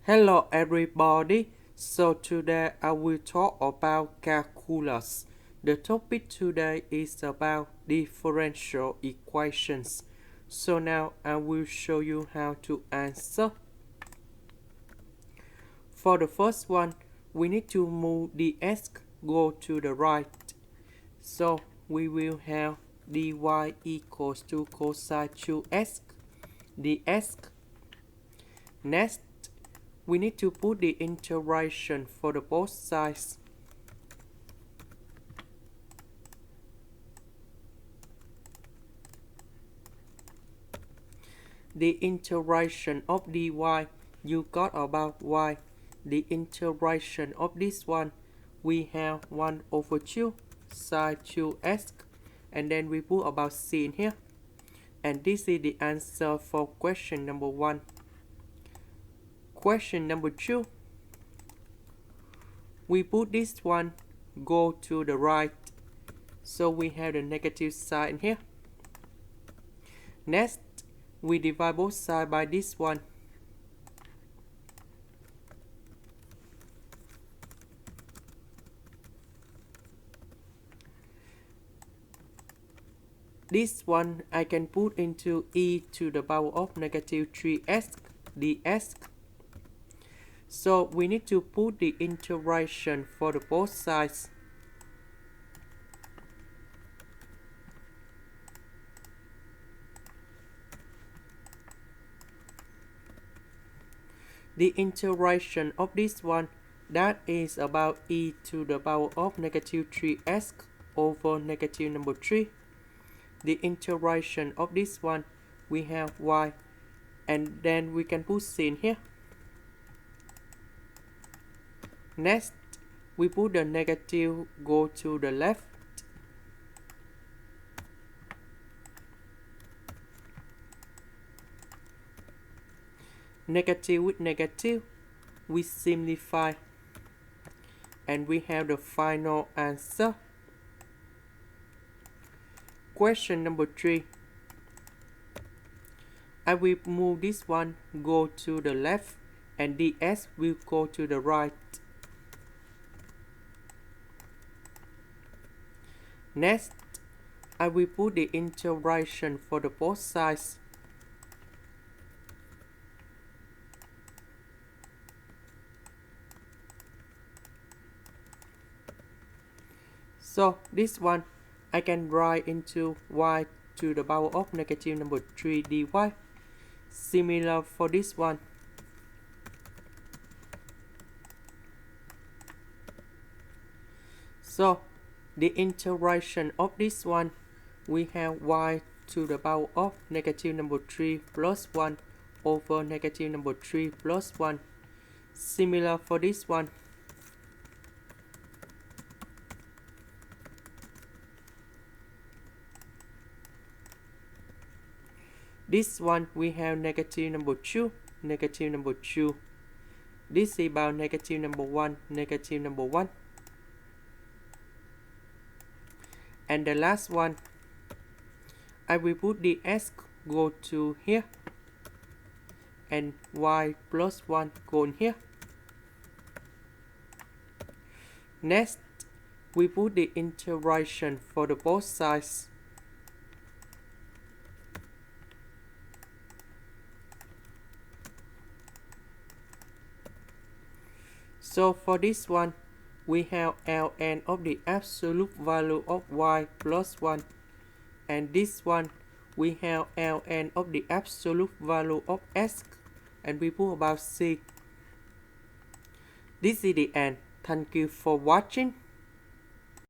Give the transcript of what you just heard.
Hello everybody, so today I will talk about calculus. The topic today is about differential equations. So now I will show you how to answer. For the first one, we need to move the x go to the right. So we will have dy equals to cosine 2x dx. Next, we need to put the integration for the both sides. The integration of dy, you got about y. The integration of this one, we have 1 over 2 sine 2x, and then we put about c in here. And this is the answer for question number 1. Question number 2, we put this one go to the right, so we have the negative sign in here. Next, we divide both sides by this one. This one I can put into e to the power of negative 3x dx. So we need to put the integration for the both sides. The integration of this one, that is about e to the power of negative 3x over negative number 3. The integration of this one, we have y, and then we can put c in here. Next, we put the negative go to the left. Negative with negative, we simplify, and we have the final answer. Question number 3, I will move this one go to the left, and ds will go to the right. Next, I will put the integration for the both sides. So this one I can write into y to the power of negative number 3 dy. Similar for this one. So the integration of this one, we have y to the power of negative number 3 plus 1 over negative number 3 plus 1. Similar for this one. This one we have negative number 2, negative number 2. This is about negative number 1, negative number 1. And the last one, I will put the x go to here, and y plus 1 go in here. Next, we put the integration for the both sides. So for this one, we have ln of the absolute value of y plus 1. And this one, we have ln of the absolute value of x. And we put about c. This is the end. Thank you for watching.